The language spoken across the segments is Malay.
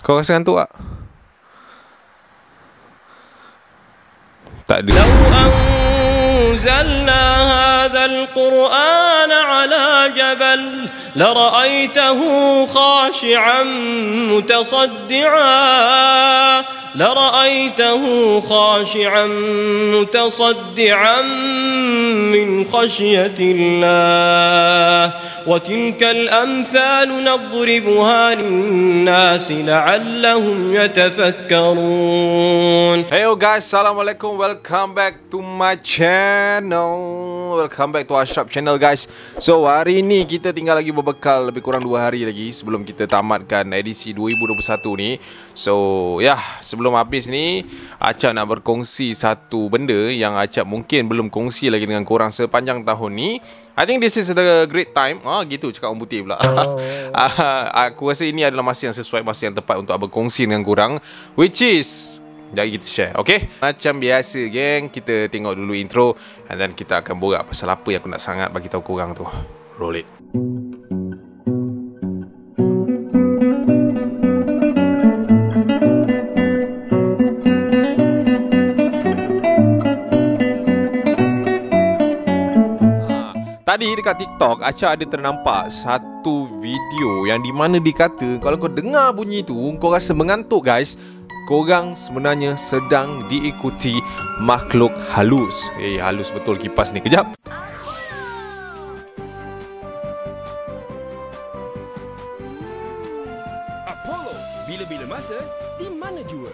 Kau rasa ngantuk tak? Tak ada. لو أنزلنا هذا القرآن على جبل لرأيته خاشعا متصدعا من خشية الله وتلك الأمثال نضربها للناس لعلهم يتفكرون. Hey guys, Assalamualaikum. Welcome back to my channel. Welcome back to Ashraf channel guys. So hari ni kita tinggal lagi berbekal lebih kurang 2 hari lagi sebelum kita tamatkan edisi 2021 ni. So sebelum habis ni Acap nak berkongsi satu benda yang Acap mungkin belum kongsi lagi dengan korang sepanjang tahun ni. I think this is the great time. Gitu cakap orang putih pula. Aku rasa ini adalah masa yang sesuai, masa yang tepat untuk berkongsi dengan korang, which is jadi kita share, okay? Macam biasa geng, kita tengok dulu intro and then kita akan borak pasal apa yang aku nak sangat bagi tahu korang tu. Roll it. Tadi dekat TikTok, Acap ada ternampak satu video yang di mana dikata kalau kau dengar bunyi tu, kau rasa mengantuk guys, korang sebenarnya sedang diikuti makhluk halus. Halus betul kipas ni. Kejap. Apollo, bila-bila masa, di mana jua?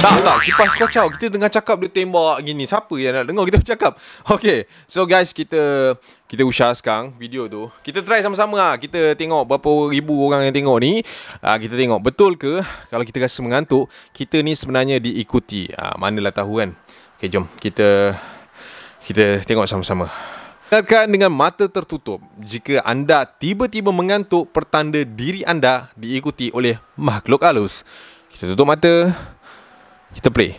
Tak, kipas kacau. Kita tengah cakap dia tembak gini. Siapa yang nak dengar kita bercakap? Okay, so guys, kita usah sekarang video tu. Kita try sama-sama lah. Kita tengok berapa ribu orang yang tengok ni. Kita tengok betul ke kalau kita rasa mengantuk, kita ni sebenarnya diikuti. Manalah tahu kan. Okay, jom kita tengok sama-sama. Dengarkan dengan mata tertutup. Jika anda tiba-tiba mengantuk, pertanda diri anda diikuti oleh makhluk halus. Kita tutup mata. Kita play.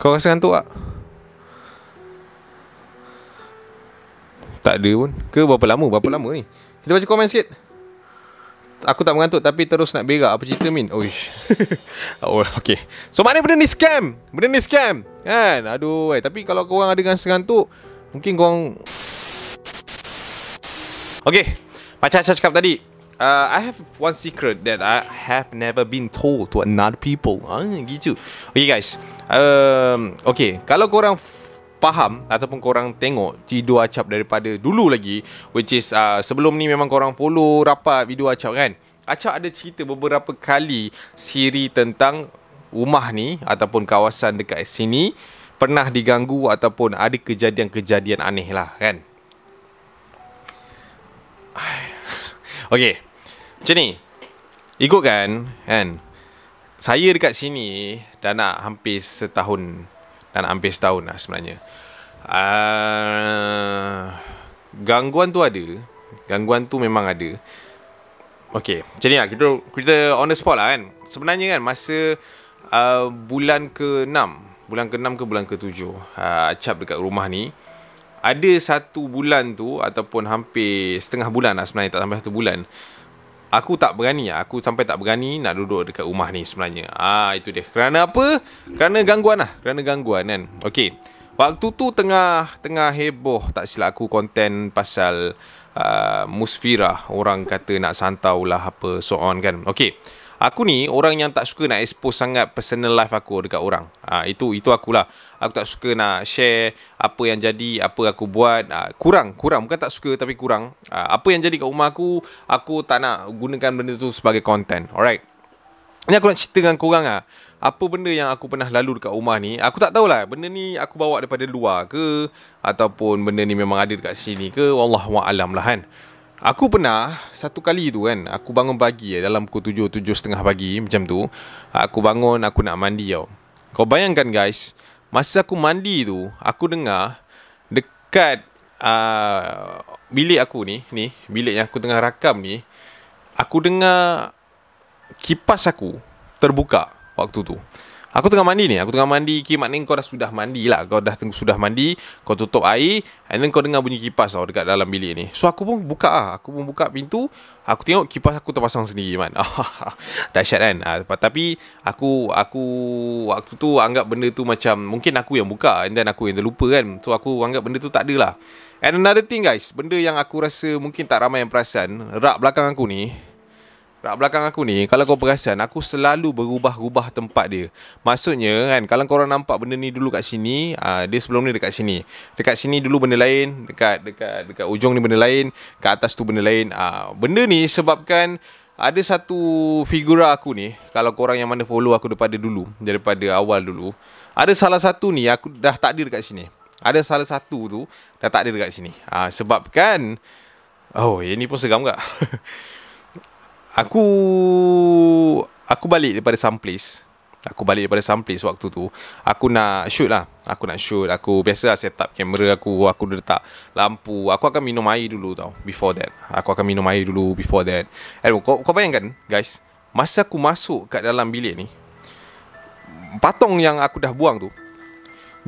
Kau rasa ngantuk tak? Tak ada pun. Ke berapa lama ni? Kita baca komen sikit. Aku tak mengantuk tapi terus nak berak. Apa cerita Min? Oish. Okay. So mana benda ni scam? Kan? Aduh, tapi kalau korang ada rasa ngantuk, mungkin korang... Okay. Macam saya cakap tadi, I have one secret that I have never been told to another people. Gitu. Okay guys. Okay. Kalau korang faham ataupun korang tengok video Acap daripada dulu lagi, which is sebelum ni memang korang follow rapat video Acap kan. Acap ada cerita beberapa kali siri tentang rumah ni ataupun kawasan dekat sini pernah diganggu ataupun ada kejadian-kejadian aneh lah kan. Okay, macam ni. Ikut kan saya dekat sini dah nak hampir setahun. Dan hampir setahun lah sebenarnya. Gangguan tu ada. Gangguan tu memang ada. Okay, macam ni lah. Kita on the spot lah kan. Sebenarnya kan masa bulan ke-6 ke bulan ke-7 Acap dekat rumah ni, ada satu bulan tu ataupun hampir setengah bulan lah sebenarnya, tak sampai 1 bulan, aku tak berani. Aku sampai tak berani nak duduk dekat rumah ni sebenarnya. Itu dia. Kerana apa? Kerana gangguan kan. Okey. Waktu tu tengah heboh, tak silap aku, konten pasal Musfirah. Orang kata nak santau lah apa so on kan. Okey. Aku ni orang yang tak suka nak expose sangat personal life aku dekat orang. Itu akulah. Aku tak suka nak share apa yang jadi, apa aku buat. Kurang. Bukan tak suka tapi kurang. Apa yang jadi kat rumah aku tak nak gunakan benda tu sebagai content. Alright. Ni aku nak cerita dengan korang apa benda yang aku pernah lalu dekat rumah ni. Aku tak tahulah benda ni aku bawa daripada luar ke ataupun benda ni memang ada dekat sini ke. Wallahualam lah kan. Aku pernah satu kali tu kan, aku bangun pagi dalam pukul 7:30 pagi macam tu. Aku bangun, aku nak mandi tau. Kau bayangkan guys, masa aku mandi tu, aku dengar dekat bilik aku ni, bilik yang aku tengah rakam ni, aku dengar kipas aku terbuka waktu tu. Aku tengah mandi ni, maknanya kau dah sudah mandi lah. Kau dah sudah mandi, kau tutup air, and then kau dengar bunyi kipas tau dekat dalam bilik ni. So aku pun buka pintu, aku tengok kipas aku terpasang sendiri, man. Dahsyat kan. Tapi aku waktu tu anggap benda tu macam mungkin aku yang buka, and then aku yang terlupa kan. So aku anggap benda tu tak ada lah. And another thing guys, benda yang aku rasa mungkin tak ramai yang perasan, rak belakang aku ni, kalau kau perasan, aku selalu berubah-ubah tempat dia. Maksudnya kan, kalau korang nampak benda ni dulu kat sini, dia sebelum ni dekat sini. Dekat sini dulu benda lain, dekat ujung ni benda lain, kat atas tu benda lain. Benda ni sebabkan ada satu figura aku ni, kalau korang yang mana follow aku daripada awal dulu, ada salah satu ni aku dah tak ada dekat sini. Ada salah satu tu dah tak ada dekat sini. Sebabkan ini pun seram tak? Aku balik daripada some place. Waktu tu aku nak shoot. Aku biasa set up kamera aku letak lampu. Aku akan minum air dulu tau. Before that. Kau bayangkan guys, masa aku masuk kat dalam bilik ni, patung yang aku dah buang tu,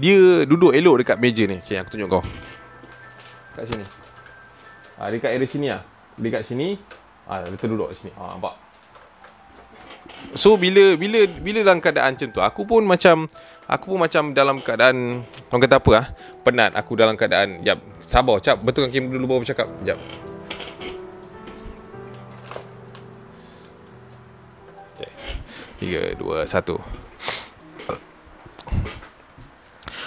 dia duduk elok dekat meja ni. Okay, aku tunjuk kau. Kat sini. Dekat area sini lah. Dekat sini. Dia terduduk kat sini. Nampak? So bila dalam keadaan macam tu, aku pun macam dalam keadaan, orang kata apa penat. Aku dalam keadaan, jap, sabar, cap, betulkan kamera dulu baru bercakap. Jap. Okay. 3, 2, 1.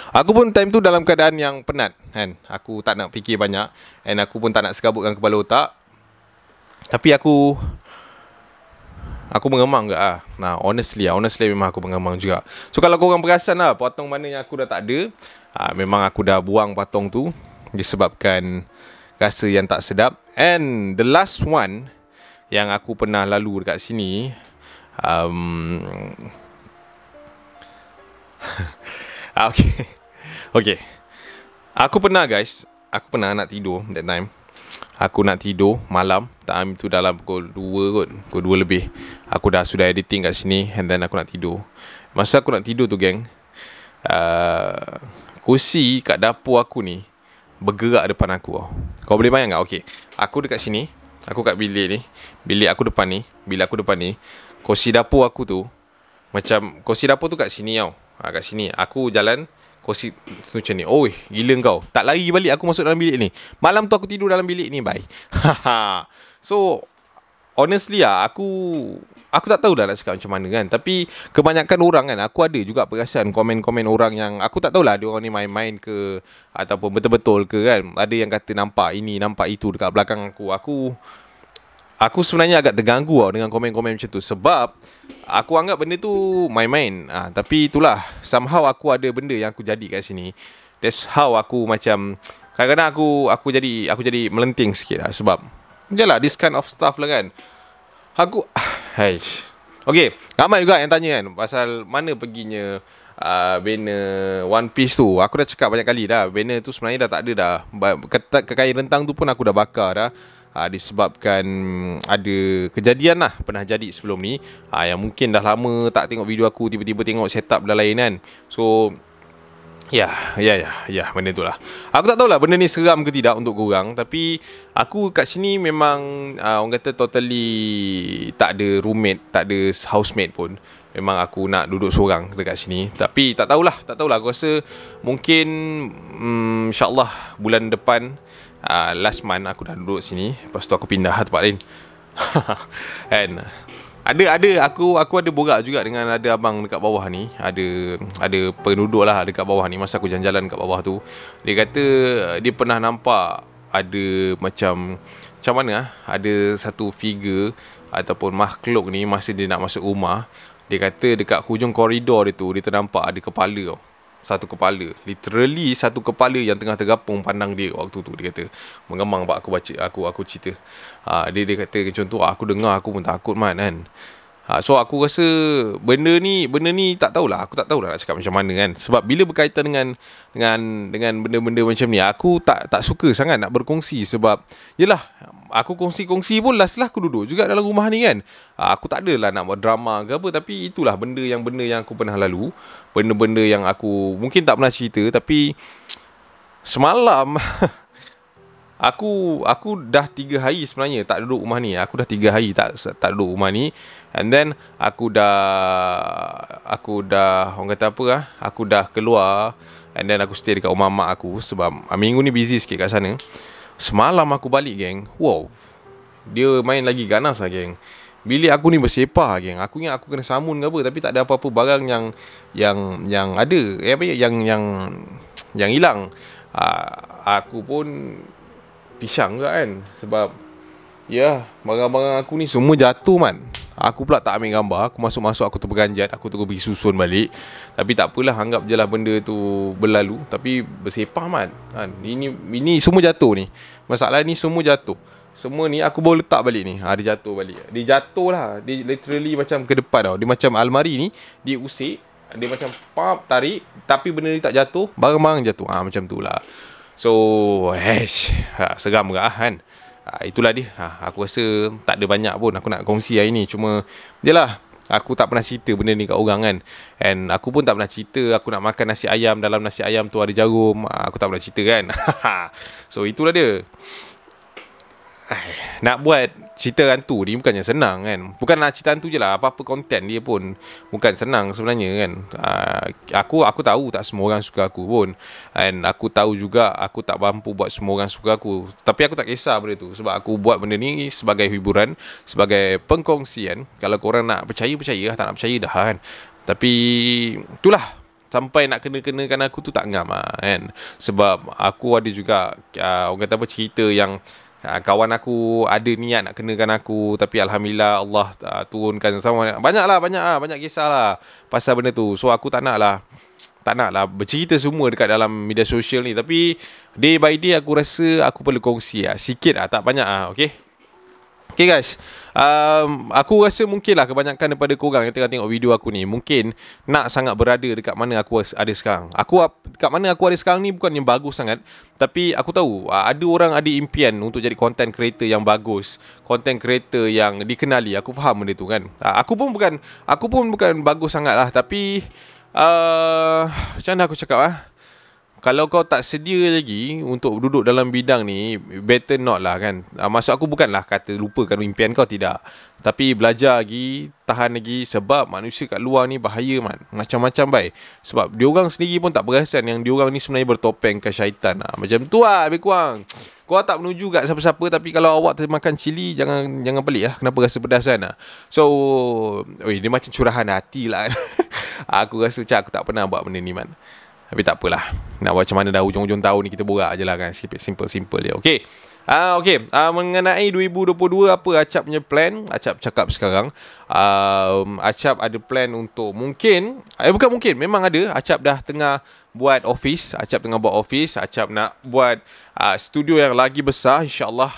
Aku pun time tu dalam keadaan yang penat kan. Aku tak nak fikir banyak, and aku pun tak nak sekabutkan kepala otak. Tapi aku mengemang juga honestly memang aku mengemang juga. So kalau korang perasan patung mana yang aku dah tak ada, memang aku dah buang patung tu disebabkan rasa yang tak sedap. And the last one yang aku pernah lalu dekat sini, Okay. Aku pernah nak tidur that time. Aku nak tidur malam, time tu dalam pukul 2 lebih. Aku dah sudah editing kat sini, and then aku nak tidur. Masa aku nak tidur tu geng, kursi kat dapur aku ni bergerak depan aku. Kau boleh bayang tak? Okay, aku dekat sini, aku kat bilik aku depan ni, kursi dapur aku tu, macam kursi dapur tu kat sini tau. Kat sini aku jalan, kursi tu macam ni. Gila kau. Tak lari balik aku masuk dalam bilik ni. Malam tu aku tidur dalam bilik ni, bye. So honestly aku tak tahu dah nak cakap macam mana kan. Tapi kebanyakan orang kan, aku ada juga perasan komen-komen orang yang aku tak tahulah dia orang ni main-main ke ataupun betul-betul ke kan. Ada yang kata nampak ini, nampak itu dekat belakang aku. Aku sebenarnya agak terganggu dengan komen-komen macam tu. Sebab aku anggap benda tu main-main. Tapi itulah, somehow aku ada benda yang aku jadi kat sini. That's how aku macam, kadang-kadang aku jadi melenting sikit lah. Sebab yalah, this kind of stuff lah kan. Okay, ramai juga yang tanya kan pasal mana perginya banner One Piece tu. Aku dah cakap banyak kali dah, banner tu sebenarnya dah tak ada dah. Kain rentang tu pun aku dah bakar dah. Disebabkan ada kejadian lah pernah jadi sebelum ni, yang mungkin dah lama tak tengok video aku, tiba-tiba tengok setup dah lain kan. So ya, benda tu lah. Aku tak tahulah benda ni seram ke tidak untuk korang. Tapi aku kat sini memang orang kata totally tak ada roommate, tak ada housemate pun. Memang aku nak duduk seorang dekat sini. Tapi tak tahulah. Aku rasa mungkin InsyaAllah bulan depan, last month aku dah duduk sini. Lepas tu aku pindah tempat lain. And aku ada borak juga dengan ada abang dekat bawah ni. Ada penduduk lah dekat bawah ni. Masa aku jalan-jalan dekat bawah tu, dia kata dia pernah nampak ada macam mana ada satu figure ataupun makhluk ni masa dia nak masuk rumah. Dia kata dekat hujung koridor dia tu, dia ternampak ada kepala tau. Satu kepala, literally satu kepala yang tengah tergapung pandang dia waktu tu. Dia kata mengemang pak aku baca, aku cerita. Dia kata macam tu, aku dengar aku pun takut man kan. So aku rasa benda ni tak tahulah, aku tak tahulah nak cakap macam mana kan. Sebab bila berkaitan dengan benda-benda macam ni, aku tak suka sangat nak berkongsi. Sebab yelah, aku kongsi-kongsi pun last aku duduk juga dalam rumah ni kan. Aku tak adalah nak buat drama ke apa, tapi itulah benda yang aku pernah lalu, benda-benda yang aku mungkin tak pernah cerita. Tapi semalam Aku dah 3 hari sebenarnya tak duduk rumah ni. Aku dah 3 hari tak duduk rumah ni. And then aku dah orang kata apa lah, aku dah keluar. And then aku stay dekat rumah mak aku sebab minggu ni busy sikit kat sana. Semalam aku balik geng, wow, dia main lagi ganas lah geng. Bilik aku ni bersepah geng. Aku ingat aku kena samun ke apa, tapi tak ada apa-apa barang yang ada, yang hilang. Aku pun pisang juga kan. Sebab ya, barang-barang aku ni semua jatuh man. Aku pula tak ambil gambar. Aku masuk-masuk, aku terpeganjat, aku terus pergi susun balik. Tapi tak apalah, anggap je lah benda tu berlalu. Tapi bersepah man kan? Ini semua jatuh ni. Masalah ni semua jatuh. Semua ni aku baru letak balik ni. Dia jatuh balik. Dia jatuh lah. Dia literally macam ke depan tau. Dia macam almari ni, dia usik. Dia macam pump, tarik. Tapi benda ni tak jatuh, barang-barang jatuh. Macam tu lah. So, seram ke kan? Itulah dia. Aku rasa tak ada banyak pun aku nak kongsi hari ni. Cuma, yelah, aku tak pernah cerita benda ni kat orang kan. And aku pun tak pernah cerita aku nak makan nasi ayam, dalam nasi ayam tu ada jarum. Aku tak pernah cerita kan. So, itulah dia. Nak buat cerita hantu ni bukannya senang kan. Bukan nak cerita hantu je lah, apa-apa konten dia pun bukan senang sebenarnya kan. Aku tahu tak semua orang suka aku pun. And aku tahu juga aku tak mampu buat semua orang suka aku. Tapi aku tak kisah benda tu. Sebab aku buat benda ni sebagai hiburan, sebagai pengkongsian. Kalau korang nak percaya, percaya lah. Tak nak percaya dah kan. Tapi itulah, sampai nak kena-kenakan aku tu tak ngam lah kan. Sebab aku ada juga orang kata apa, cerita yang kawan aku ada niat nak kenakan aku, tapi alhamdulillah Allah turunkan sama. Banyak kisah lah pasal benda tu. So aku tak nak lah bercerita semua dekat dalam media sosial ni. Tapi day by day aku rasa aku perlu kongsi lah, sikit lah, tak banyak lah. Okay guys, aku rasa mungkin lah kebanyakan daripada korang yang tengah tengok video aku ni mungkin nak sangat berada dekat mana aku ada sekarang. Dekat mana aku ada sekarang ni bukan yang bagus sangat. Tapi aku tahu ada orang ada impian untuk jadi content creator yang bagus, content creator yang dikenali. Aku faham benda tu kan. Aku pun bukan bagus sangat lah. Tapi macam mana aku cakap kalau kau tak sedia lagi untuk duduk dalam bidang ni, better not lah kan. Maksud aku bukanlah kata lupakan impian kau, tidak. Tapi belajar lagi, tahan lagi. Sebab manusia kat luar ni bahaya man. Macam-macam baik. Sebab diorang sendiri pun tak perasan yang diorang ni sebenarnya bertopeng ke syaitan. Macam tu lah lebih kurang. Kau tak menuju kat siapa-siapa, tapi kalau awak termakan cili, jangan pelik lah. Kenapa rasa pedas kan? So, dia macam curahan hati lah. Aku rasa macam aku tak pernah buat benda ni man. Tapi tak apalah. Nak buat macam mana dah, hujung-hujung tahun ni kita borak je lah kan. Simple je. Okay. Mengenai 2022, apa Acap punya plan? Acap cakap sekarang, Acap ada plan untuk memang ada. Acap dah tengah buat office. Acap nak buat studio yang lagi besar, insyaAllah.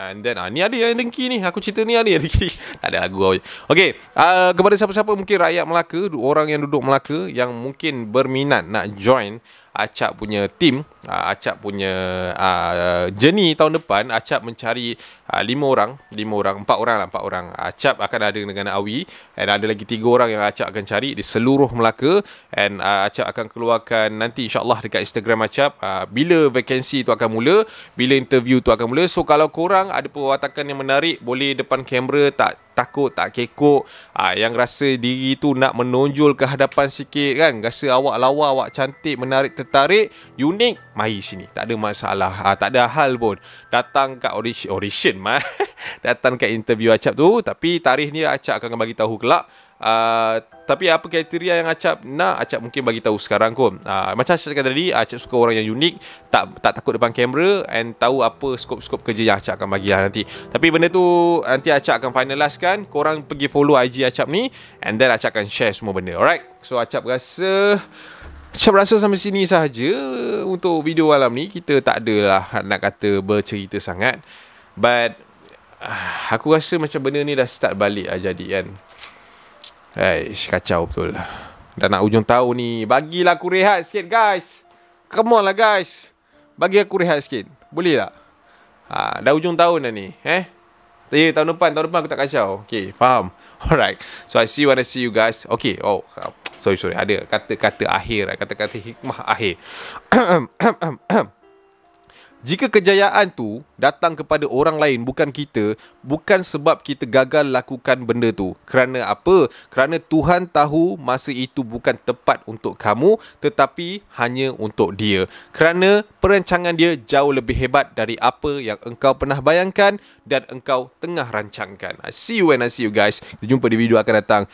And then ni ada yang dengki ni. Aku cerita ni ada yang dengki. Tak ada lagu. Okay, kepada siapa-siapa mungkin rakyat Melaka, orang yang duduk Melaka yang mungkin berminat nak join Acap punya team, Acap punya journey tahun depan, Acap mencari 4 orang. Acap akan ada dengan Awi, dan ada lagi 3 orang yang Acap akan cari di seluruh Melaka. And Acap akan keluarkan nanti insyaAllah dekat Instagram Acap bila vakansi tu akan mula, bila interview tu akan mula. So kalau korang ada perwatakan yang menarik, boleh depan kamera, tak takut, tak kekok, yang rasa diri tu nak menonjol ke hadapan sikit kan, rasa awak lawa, awak cantik, menarik, tertarik, unik, mari sini, tak ada masalah. Tak ada hal pun. Datang kat audition datang kat interview Acap tu. Tapi tarikh ni Acap akan bagi tahu kelak. Tapi apa kriteria yang Acap nak, Acap mungkin bagi tahu sekarang kot. Macam saya cakap tadi, Acap suka orang yang unik, tak takut depan kamera, and tahu apa skop-skop kerja yang Acap akan bagi lah nanti. Tapi benda tu nanti Acap akan finaliskan. Korang pergi follow IG Acap ni, and then Acap akan share semua benda. Alright, so Acap rasa sampai sini sahaja untuk video malam ni. Kita tak adalah nak kata bercerita sangat, but aku rasa macam benda ni dah start balik lah jadi kan. Kacau betul. Dah nak ujung tahun ni. Bagilah aku rehat sikit guys. Come on lah guys. Bagi aku rehat sikit. Boleh tak? Dah ujung tahun dah ni. Tahun depan aku tak kacau. Okay, faham. Alright. So I see you when I see you guys. Okay. Sorry. Ada kata-kata akhir. Kata-kata hikmah akhir. Jika kejayaan tu datang kepada orang lain bukan kita, bukan sebab kita gagal lakukan benda tu. Kerana apa? Kerana Tuhan tahu masa itu bukan tepat untuk kamu, tetapi hanya untuk dia. Kerana perancangan dia jauh lebih hebat dari apa yang engkau pernah bayangkan dan engkau tengah rancangkan. I see you when I see you guys. Kita jumpa di video akan datang.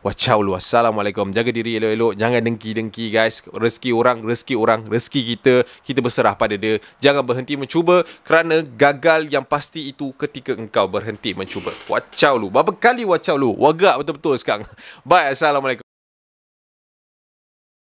Wacau lu. Assalamualaikum. Jaga diri elok-elok. Jangan dengki-dengki guys. Rezeki orang, rezeki kita. Kita berserah pada dia. Jangan berhenti mencuba kerana gagal yang pasti itu ketika engkau berhenti mencuba. Wacau lu. Berapa kali wacau lu? Wagak betul-betul sekarang. Bye. Assalamualaikum.